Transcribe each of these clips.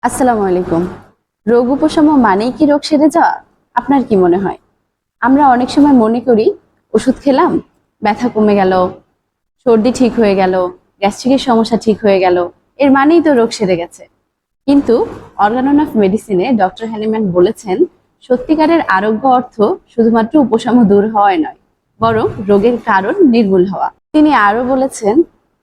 আসসালামু আলাইকুম। রোগ উপশম মানেই কি রোগ সেরে যাওয়া? আপনার কি মনে হয়? আমরা অনেক সময় মনে করি ওষুধ খেলাম, ব্যথা কমে গেল, সর্দি ঠিক হয়ে গেল, গ্যাস্ট্রিকের সমস্যা ঠিক হয়ে গেল, এর মানেই তো রোগ সেরে গেছে। কিন্তু অর্গানন অফ মেডিসিনে ডক্টর হ্যানিম্যান বলেছেন, সত্যিকারের আরোগ্য অর্থ শুধুমাত্র উপশম দূর হওয়াই নয়, বরং রোগের কারণ নির্মূল হওয়া। তিনি আরো বলেছেন,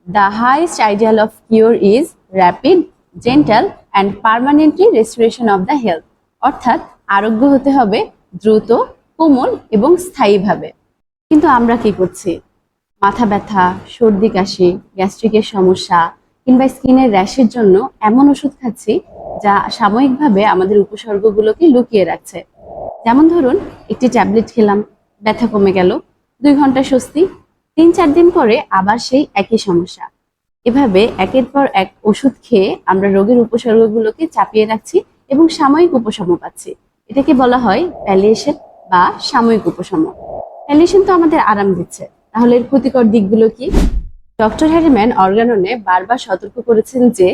the highest ideal of cure is rapid, gentle and permanently restoration of the health. অর্থাৎ আরোগ্য হতে হবে দ্রুত, কোমল এবং স্থায়ীভাবে। কিন্তু আমরা কি করছি? মাথা ব্যথা, সর্দি কাশি, গ্যাস্ট্রিকের সমস্যা কিংবা স্কিনের র্যাশের জন্য এমন ওষুধ খাচ্ছি যা সাময়িকভাবে আমাদের উপসর্গগুলোকে লুকিয়ে রাখছে। যেমন ধরুন, একটি ট্যাবলেট খেলাম, ব্যথা কমে গেল, 2 ঘন্টা স্বস্তি, 3-4 দিন পরে আবার সেই একই সমস্যা। এভাবে একের পর এক ওষুধ খেয়ে আমরা রোগের উপসর্গগুলোকে চাপিয়ে রাখছি এবং সাময়িক উপশম পাচ্ছি। এটাকে বলা হয় প্যালিয়েশন বা সাময়িক উপশম। প্যালিয়েশন তো আমাদের আরাম দিচ্ছে, তাহলে এর ক্ষতিকর দিকগুলো কি? ডক্টর হ্যারিম্যান অর্গাননে বারবার সতর্ক করেছেন যে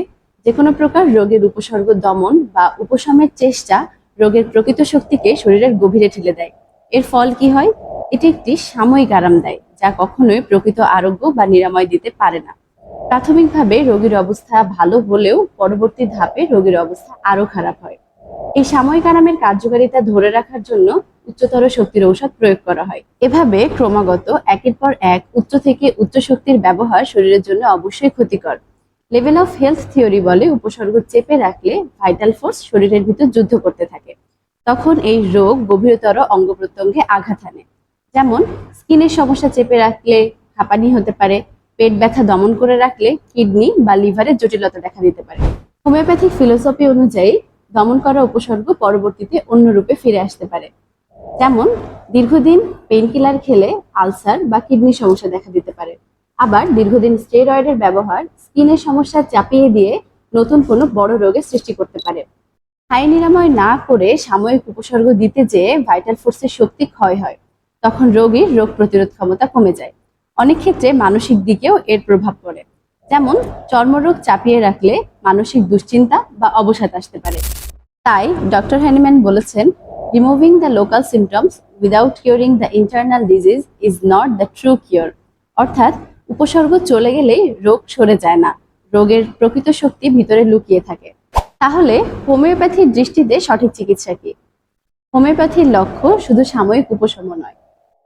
যে কোনো প্রকার রোগের উপসর্গ দমন বা উপশমের চেষ্টা রোগের প্রকৃত শক্তিকে শরীরের গভীরে ঠেলে দেয়। এর ফল কি হয়? এটি একটি সাময়িক আরাম দেয়, যা কখনোই প্রকৃত আরোগ্য বা নিরাময় দিতে পারে না। প্রাথমিকভাবে রোগীর অবস্থা ভালো হলেও পরবর্তী ধাপে রোগীর অবস্থা আরো খারাপ হয়। এই সাময়িক আরামের কার্যকারিতা ধরে রাখার জন্য উচ্চতর শক্তির ঔষধ প্রয়োগ করা হয়। এভাবে ক্রমাগত একের পর এক উচ্চ থেকে উচ্চ শক্তির ব্যবহার শরীরের জন্য অবশ্যই ক্ষতিকর। লেভেল অফ হেলথ থিওরি বলে, উপসর্গ চেপে রাখলে ভাইটাল ফোর্স শরীরের ভিতর যুদ্ধ করতে থাকে। তখন এই রোগ গভীরতর অঙ্গ প্রত্যঙ্গে আঘাত আনে। যেমন স্কিনের সমস্যা চেপে রাখলে হাঁপানি হতে পারে, পেট ব্যথা দমন করে রাখলে কিডনি বা লিভারের জটিলতা দেখা দিতে পারে। হোমিওপ্যাথিক ফিলোসফি অনুযায়ী দমন করা উপসর্গ পরবর্তীতে অন্য রূপে ফিরে আসতে পারে। যেমন দীর্ঘদিন পেইনকিলার খেলে আলসার বা কিডনির সমস্যা দেখা দিতে পারে। আবার দীর্ঘদিন স্টেরয়েডের ব্যবহার স্কিনের সমস্যা চাপিয়ে দিয়ে নতুন কোনো বড় রোগের সৃষ্টি করতে পারে। স্থায়ী নিরাময় না করে সাময়িক উপসর্গ দিতে যেয়ে ভাইটাল ফোর্সের শক্তি ক্ষয় হয়। তখন রোগীর রোগ প্রতিরোধ ক্ষমতা কমে যায়। অনেক ক্ষেত্রে মানসিক দিকেও এর প্রভাব পড়ে। যেমন চর্মরোগ চাপিয়ে রাখলে মানসিক দুশ্চিন্তা বা অবসাদ আসতে পারে। তাই ডক্টর হ্যানিম্যান বলেছেন, removing the local symptoms without curing the internal disease is not the true cure. অর্থাৎ উপসর্গ চলে গেলেই রোগ সরে যায় না, রোগের প্রকৃত শক্তি ভিতরে লুকিয়ে থাকে। তাহলে হোমিওপ্যাথির দৃষ্টিতে সঠিক চিকিৎসা কি? হোমিওপ্যাথির লক্ষ্য শুধু সাময়িক উপশম নয়,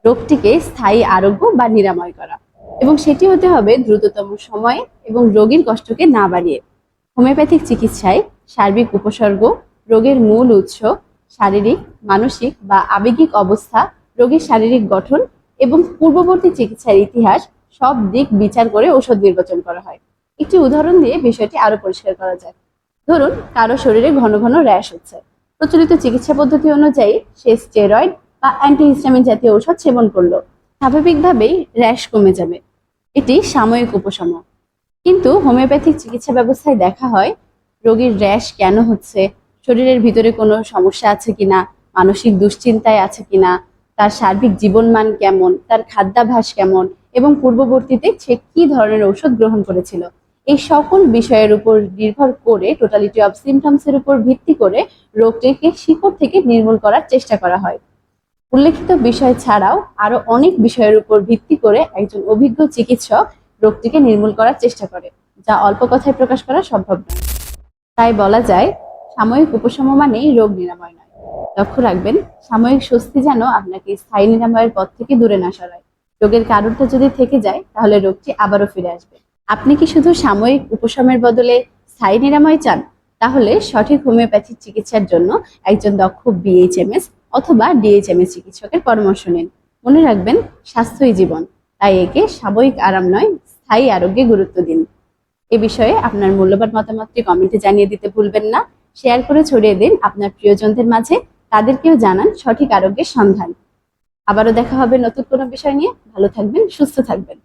রোগটিকে স্থায়ী আরোগ্য বা নিরাময় করা, এবং সেটি হতে হবে দ্রুততম সময়ে এবং রোগীর কষ্টকে না বাড়িয়ে। হোমিওপ্যাথিক চিকিৎসায় সার্বিক উপসর্গ, রোগের মূল উৎস, শারীরিক, মানসিক বা আবেগিক অবস্থা, রোগীর শারীরিক গঠন এবং পূর্ববর্তী চিকিৎসার ইতিহাস সব দিক বিচার করে ঔষধ নির্বাচন করা হয়। একটি উদাহরণ দিয়ে বিষয়টি আরো পরিষ্কার করা যায়। ধরুন, কারো শরীরে ঘন ঘন র্যাশ হচ্ছে। প্রচলিত চিকিৎসা পদ্ধতি অনুযায়ী সে স্টেরয়েড বা অ্যান্টিহিস্টামিন জাতীয় ঔষধ সেবন করলো। স্বাভাবিকভাবেই র্যাশ কমে যাবে, এটি সাময়িক উপশম। কিন্তু হোমিওপ্যাথিক চিকিৎসা ব্যবস্থায় দেখা হয় রোগীর র্যাশ কেন হচ্ছে, শরীরের ভিতরে কোনো সমস্যা আছে কিনা, মানসিক দুশ্চিন্তায় আছে কিনা, তার সার্বিক জীবনমান কেমন, তার খাদ্যাভ্যাস কেমন এবং পূর্ববর্তীতে সে কি ধরনের ঔষধ গ্রহণ করেছিল, এই সকল বিষয়ের উপর নির্ভর করে টোটালিটি অফ সিমটমসের উপর ভিত্তি করে রোগটিকে শিকড় থেকে নির্মূল করার চেষ্টা করা হয়। উল্লেখিত বিষয় ছাড়াও আরো অনেক বিষয়ের উপর ভিত্তি করে একজন অভিজ্ঞ চিকিৎসক রোগটিকে নির্মূল করার চেষ্টা করে, যা অল্প কথায় প্রকাশ করা সম্ভব নয়। তাই বলা যায়, সাময়িক উপশম মানেই রোগ নিরাময় নয়। লক্ষ্য রাখবেন, সাময়িক স্বস্তি যেন আপনাকে স্থায়ী নিরাময়ের পথ থেকে দূরে না সরায়। রোগের কারণটা যদি থেকে যায়, তাহলে রোগটি আবারও ফিরে আসবে। আপনি কি শুধু সাময়িক উপশমের বদলে স্থায়ী নিরাময় চান? তাহলে সঠিক হোমিওপ্যাথিক চিকিৎসার জন্য একজন দক্ষ বিএইচএমএস অথবা ডিএইচএমএস চিকিৎসকের পরামর্শ নিন। মনে রাখবেন, স্বাস্থ্যই জীবন, তাই একে সাময়িক আরাম নয়, স্থায়ী আরোগ্যে গুরুত্ব দিন। এ বিষয়ে আপনার মূল্যবান মতামতটি কমেন্টে জানিয়ে দিতে ভুলবেন না। শেয়ার করে ছড়িয়ে দিন আপনার প্রিয়জনদের মাঝে, তাদেরকেও জানান সঠিক আরোগ্যের সন্ধান। আবারও দেখা হবে নতুন কোনো বিষয় নিয়ে। ভালো থাকবেন, সুস্থ থাকবেন।